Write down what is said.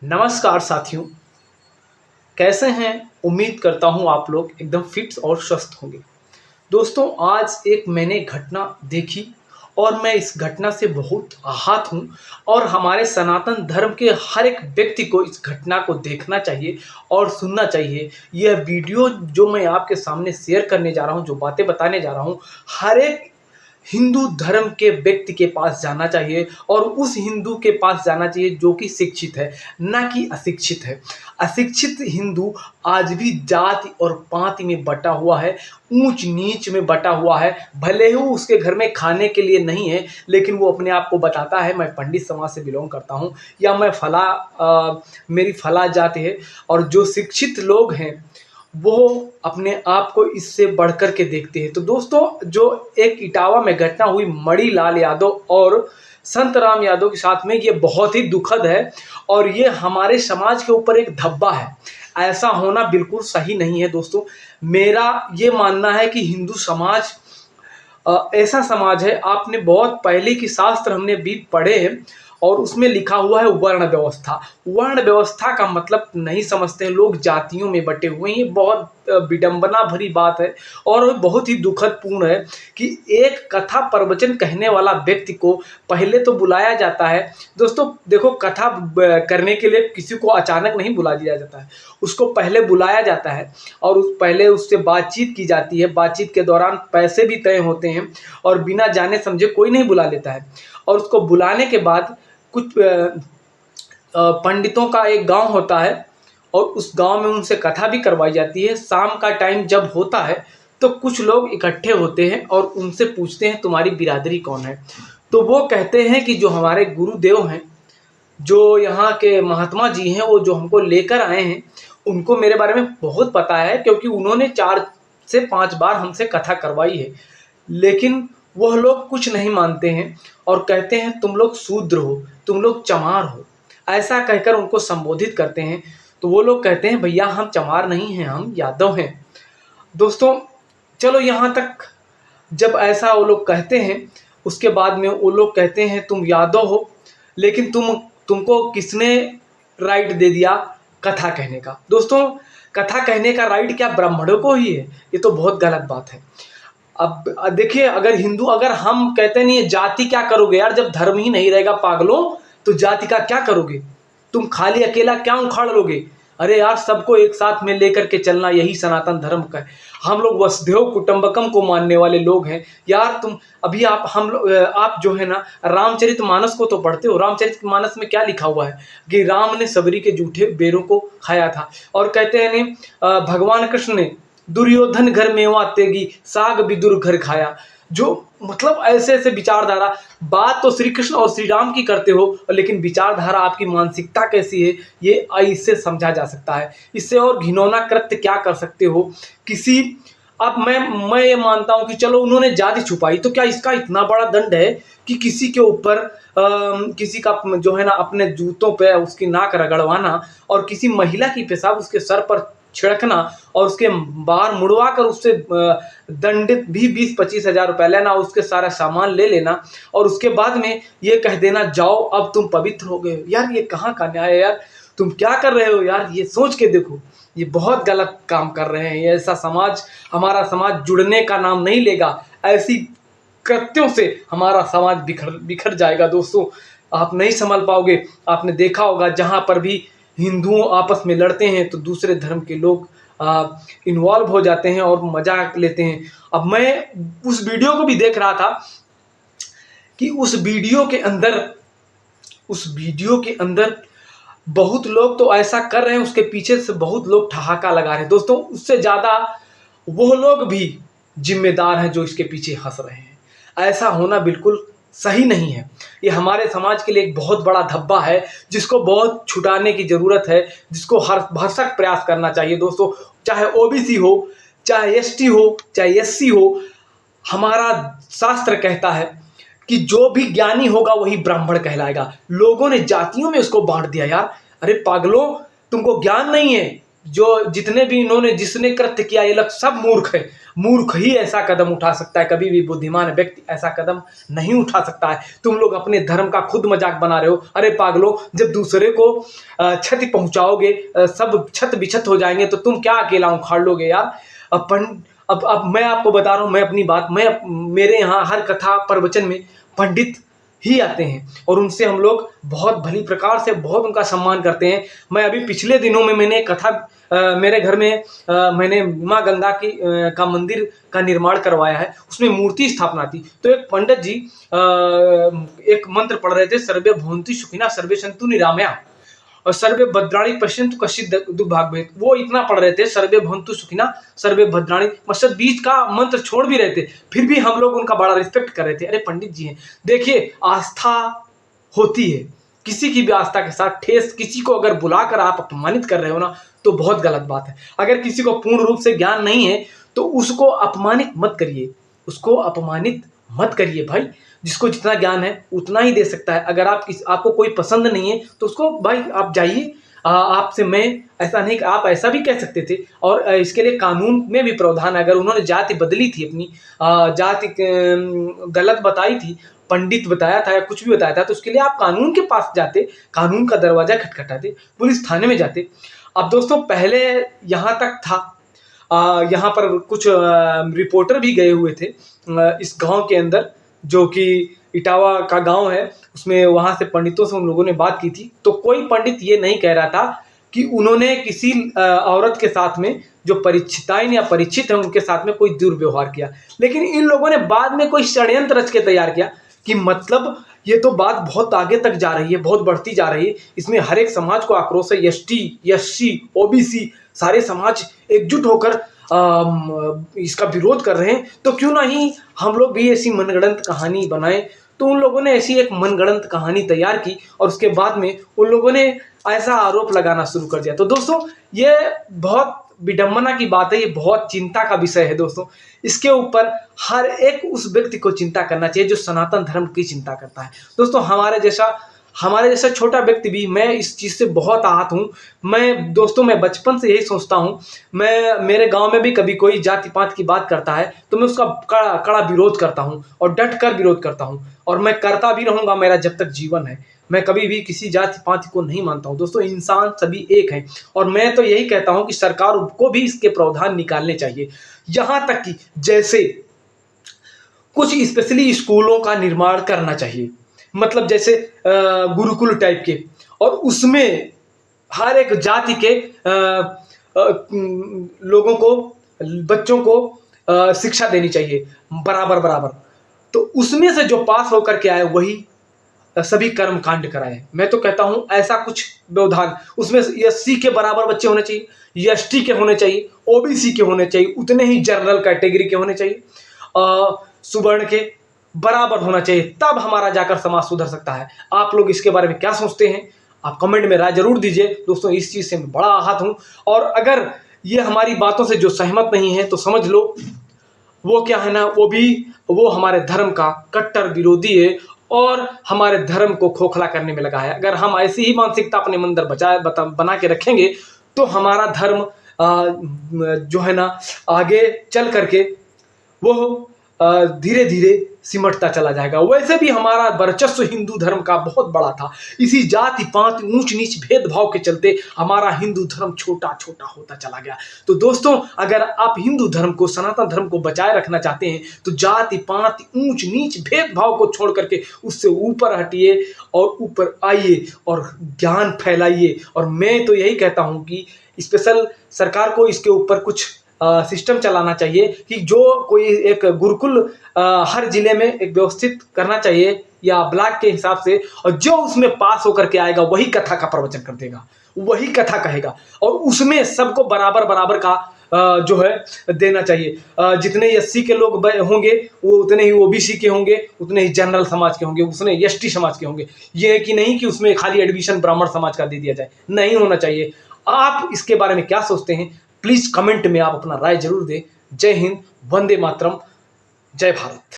नमस्कार साथियों, कैसे हैं। उम्मीद करता हूं आप लोग एकदम फिट और स्वस्थ होंगे। दोस्तों, आज एक मैंने घटना देखी और मैं इस घटना से बहुत आहत हूं। और हमारे सनातन धर्म के हर एक व्यक्ति को इस घटना को देखना चाहिए और सुनना चाहिए। यह वीडियो जो मैं आपके सामने शेयर करने जा रहा हूं, जो बातें बताने जा रहा हूं, हर एक हिंदू धर्म के व्यक्ति के पास जाना चाहिए और उस हिंदू के पास जाना चाहिए जो कि शिक्षित है, ना कि अशिक्षित है। अशिक्षित हिंदू आज भी जाति और पाति में बटा हुआ है, ऊंच नीच में बटा हुआ है। भले ही उसके घर में खाने के लिए नहीं है, लेकिन वो अपने आप को बताता है मैं पंडित समाज से बिलोंग करता हूँ, या मैं मेरी फला जाति है। और जो शिक्षित लोग हैं वो अपने आप को इससे बढ़कर के देखते हैं। तो दोस्तों, जो एक इटावा में घटना हुई मणि लाल यादव और संत राम यादव के साथ में, ये बहुत ही दुखद है और ये हमारे समाज के ऊपर एक धब्बा है। ऐसा होना बिल्कुल सही नहीं है दोस्तों। मेरा ये मानना है कि हिंदू समाज ऐसा समाज है, आपने बहुत पहले की शास्त्र हमने भी पढ़े हैं और उसमें लिखा हुआ है वर्ण व्यवस्था। वर्ण व्यवस्था का मतलब नहीं समझते हैं लोग, जातियों में बटे हुए हैं। ये बहुत विडंबना भरी बात है और बहुत ही दुखद पूर्ण है कि एक कथा प्रवचन कहने वाला व्यक्ति को पहले तो बुलाया जाता है। दोस्तों देखो, कथा करने के लिए किसी को अचानक नहीं बुला दिया जाता है, उसको पहले बुलाया जाता है और पहले उससे बातचीत की जाती है। बातचीत के दौरान पैसे भी तय होते हैं और बिना जाने समझे कोई नहीं बुला लेता है। और उसको बुलाने के बाद कुछ पंडितों का एक गांव होता है और उस गांव में उनसे कथा भी करवाई जाती है। शाम का टाइम जब होता है तो कुछ लोग इकट्ठे होते हैं और उनसे पूछते हैं तुम्हारी बिरादरी कौन है। तो वो कहते हैं कि जो हमारे गुरुदेव हैं, जो यहाँ के महात्मा जी हैं, वो जो हमको लेकर आए हैं, उनको मेरे बारे में बहुत पता है क्योंकि उन्होंने 4 से 5 बार हमसे कथा करवाई है। लेकिन वह लोग कुछ नहीं मानते हैं और कहते हैं तुम लोग शूद्र हो, तुम लोग चमार हो, ऐसा कहकर उनको संबोधित करते हैं। तो वो लोग कहते हैं भैया हम चमार नहीं हैं, हम यादव हैं। दोस्तों, चलो यहाँ तक जब ऐसा वो लोग कहते हैं, उसके बाद में वो लोग कहते हैं तुम यादव हो, लेकिन तुमको किसने राइट दे दिया कथा कहने का। दोस्तों, कथा कहने का राइट क्या ब्राह्मणों को ही है? ये तो बहुत गलत बात है। अब देखिए, अगर हम कहते नहीं है जाति क्या करोगे यार, जब धर्म ही नहीं रहेगा पागलों, तो जाति का क्या करोगे? तुम खाली अकेला क्या उखाड़ लोगे? अरे यार, सबको एक साथ में लेकर के चलना यही सनातन धर्म का है। हम लोग वसुधैव कुटुंबकम को मानने वाले लोग हैं यार। तुम अभी आप जो है ना, रामचरितमानस को तो पढ़ते हो। रामचरितमानस में क्या लिखा हुआ है कि राम ने सबरी के जूठे बेरों को खाया था। और कहते हैं भगवान कृष्ण ने दुर्योधन घर मेवा तेगी साग विदुर घर खाया। जो मतलब ऐसे ऐसे विचारधारा, बात तो श्री कृष्ण और श्री राम की करते हो, लेकिन विचारधारा आपकी मानसिकता कैसी है ये इससे समझा जा सकता है। इससे और घिनौना कृत्य क्या कर सकते हो किसी। अब मैं ये मानता हूं कि चलो उन्होंने जाति छुपाई, तो क्या इसका इतना बड़ा दंड है कि किसी के ऊपर किसी का जो है ना अपने जूतों पे उसकी नाक रगड़वाना और किसी महिला की पेशाब उसके सर पर छिड़कना और उसके बाहर मुड़वा कर उससे दंडित भी 20-25 हजार रुपए लेना, उसके सारा सामान ले लेना और उसके बाद में ये कह देना जाओ अब तुम पवित्र हो गए। यार ये कहाँ का न्याय है यार? तुम क्या कर रहे हो यार? ये सोच के देखो, ये बहुत गलत काम कर रहे हैं। ये ऐसा समाज, हमारा समाज जुड़ने का नाम नहीं लेगा। ऐसी कृत्यों से हमारा समाज बिखर बिखर जाएगा। दोस्तों, आप नहीं संभल पाओगे। आपने देखा होगा जहां पर भी हिंदुओं आपस में लड़ते हैं तो दूसरे धर्म के लोग इन्वॉल्व हो जाते हैं और मजाक लेते हैं। अब मैं उस वीडियो को भी देख रहा था कि उस वीडियो के अंदर बहुत लोग तो ऐसा कर रहे हैं, उसके पीछे से बहुत लोग ठहाका लगा रहे हैं। दोस्तों, उससे ज्यादा वो लोग भी जिम्मेदार हैं जो इसके पीछे हंस रहे हैं। ऐसा होना बिल्कुल सही नहीं है। ये हमारे समाज के लिए एक बहुत बड़ा धब्बा है जिसको बहुत छुटाने की जरूरत है, जिसको हर भरसक प्रयास करना चाहिए। दोस्तों, चाहे ओबीसी हो, चाहे एसटी हो, चाहे एससी हो, हमारा शास्त्र कहता है कि जो भी ज्ञानी होगा वही ब्राह्मण कहलाएगा। लोगों ने जातियों में उसको बांट दिया यार। अरे पागलों, तुमको ज्ञान नहीं है। जो जितने भी इन्होंने जिसने कृत्य किया, ये लोग सब मूर्ख है। मूर्ख ही ऐसा कदम उठा सकता है, कभी भी बुद्धिमान व्यक्ति ऐसा कदम नहीं उठा सकता है। तुम लोग अपने धर्म का खुद मजाक बना रहे हो। अरे पागलों, जब दूसरे को क्षति पहुंचाओगे, सब छत बिछत हो जाएंगे, तो तुम क्या अकेला उखाड़ लोगे यार। अब मैं आपको बता रहा हूँ, मैं अपनी बात, मेरे यहाँ हर कथा प्रवचन में पंडित ही आते हैं और उनसे हम लोग बहुत भली प्रकार से बहुत उनका सम्मान करते हैं। मैं अभी पिछले दिनों में मैंने कथा मेरे घर में मैंने माँ गंगा की का मंदिर का निर्माण करवाया है, उसमें मूर्ति स्थापना थी। तो एक पंडित जी एक मंत्र पढ़ रहे थे, सर्वे भवन्तु सुखिनः सर्वे सन्तु निरामया और सर्वे भद्राणि पश्यन्तु कश्चित् दुर्भाग्येत्। वो इतना पढ़ रहे थे, सर्वे भवन्तु सुखिनः सर्वे भद्राणि, मतलब बीच का मंत्र छोड़ भी रहे थे, फिर भी हम लोग उनका बड़ा रिस्पेक्ट कर रहे थे। अरे पंडित जी हैं, देखिए आस्था होती है, किसी की भी आस्था के साथ ठेस, किसी को अगर बुलाकर आप अपमानित कर रहे हो ना, तो बहुत गलत बात है। अगर किसी को पूर्ण रूप से ज्ञान नहीं है तो उसको अपमानित मत करिए, उसको अपमानित मत करिए भाई। जिसको जितना ज्ञान है उतना ही दे सकता है। अगर आपको कोई पसंद नहीं है तो उसको भाई आप जाइए। आपसे मैं ऐसा नहीं, आप ऐसा भी कह सकते थे और इसके लिए कानून में भी प्रावधान है। अगर उन्होंने जाति बदली थी, अपनी जाति गलत बताई थी, पंडित बताया था या कुछ भी बताया था, तो उसके लिए आप कानून के पास जाते, कानून का दरवाजा खटखटाते, पुलिस थाने में जाते। अब दोस्तों पहले यहाँ तक था, यहाँ पर कुछ रिपोर्टर भी गए हुए थे इस गांव के अंदर, जो कि इटावा का गांव है, उसमें वहां से पंडितों से उन लोगों ने बात की थी। तो कोई पंडित ये नहीं कह रहा था कि उन्होंने किसी औरत के साथ में, जो परिचिताएं या परिचित है उनके साथ में कोई दुर्व्यवहार किया, लेकिन इन लोगों ने बाद में कोई षड्यंत्र रच के तैयार किया कि मतलब ये तो बात बहुत आगे तक जा रही है, बहुत बढ़ती जा रही है, इसमें हर एक समाज को आक्रोश है, एसटी, एससी, ओबीसी सारे समाज एकजुट होकर इसका विरोध कर रहे हैं, तो क्यों नहीं हम लोग भी ऐसी मनगढ़ंत कहानी बनाएं। तो उन लोगों ने ऐसी एक मनगढ़ंत कहानी तैयार की और उसके बाद में उन लोगों ने ऐसा आरोप लगाना शुरू कर दिया। तो दोस्तों ये बहुत विडंबना की बात है, ये बहुत चिंता का विषय है दोस्तों। इसके ऊपर हर एक उस व्यक्ति को चिंता करना चाहिए जो सनातन धर्म की चिंता करता है। दोस्तों हमारे जैसा छोटा व्यक्ति भी, मैं इस चीज़ से बहुत आहत हूँ। मैं बचपन से यही सोचता हूँ। मेरे गांव में भी कभी कोई जाति पात की बात करता है तो मैं उसका कड़ा विरोध करता हूँ और डट कर विरोध करता हूँ, और मैं करता भी रहूँगा मेरा जब तक जीवन है। मैं कभी भी किसी जाति पाति को नहीं मानता हूँ दोस्तों, इंसान सभी एक हैं। और मैं तो यही कहता हूँ कि सरकार को भी इसके प्रावधान निकालने चाहिए। यहाँ तक कि जैसे कुछ स्पेशली स्कूलों का निर्माण करना चाहिए, मतलब जैसे गुरुकुल टाइप के, और उसमें हर एक जाति के लोगों को, बच्चों को शिक्षा देनी चाहिए बराबर बराबर। तो उसमें से जो पास होकर के आए वही सभी कर्म कांड कराए। मैं तो कहता हूं ऐसा कुछ व्यवधान, उसमें एससी के बराबर बच्चे होने चाहिए, एसटी के होने चाहिए, ओबीसी के होने चाहिए, उतने ही जनरल कैटेगरी के होने चाहिए, सुवर्ण के बराबर होना चाहिए, तब हमारा जाकर समाज सुधर सकता है। आप लोग इसके बारे में क्या सोचते हैं? आप कमेंट में राय जरूर दीजिए दोस्तों। इस चीज से मैं बड़ा आहत हूं, और अगर ये हमारी बातों से जो सहमत नहीं है तो समझ लो वो क्या है ना, वो हमारे धर्म का कट्टर विरोधी है और हमारे धर्म को खोखला करने में लगा है। अगर हम ऐसी ही मानसिकता अपने अंदर बना के रखेंगे तो हमारा धर्म जो है ना आगे चल करके वो धीरे धीरे सिमटता चला जाएगा। वैसे भी हमारा वर्चस्व हिंदू धर्म का बहुत बड़ा था, इसी जाति पात ऊंच नीच भेदभाव के चलते हमारा हिंदू धर्म छोटा छोटा होता चला गया। तो दोस्तों अगर आप हिंदू धर्म को, सनातन धर्म को बचाए रखना चाहते हैं तो जाति पात ऊंच नीच भेदभाव को छोड़ करके उससे ऊपर हटिए और ऊपर आइए और ज्ञान फैलाइए। और मैं तो यही कहता हूं कि स्पेशल सरकार को इसके ऊपर कुछ सिस्टम चलाना चाहिए कि जो कोई एक गुरुकुल हर जिले में एक व्यवस्थित करना चाहिए या ब्लॉक के हिसाब से, और जो उसमें पास होकर के आएगा वही कथा का प्रवचन कर देगा, वही कथा कहेगा, और उसमें सबको बराबर बराबर का जो है देना चाहिए। जितने एससी के लोग होंगे वो उतने ही ओबीसी के होंगे, उतने ही जनरल समाज के होंगे, उतने एसटी समाज के होंगे। ये कि नहीं कि उसमें खाली एडमिशन ब्राह्मण समाज का दे दिया जाए, नहीं होना चाहिए। आप इसके बारे में क्या सोचते हैं? प्लीज कमेंट में आप अपना राय जरूर दें। जय हिंद, वंदे मातरम, जय भारत।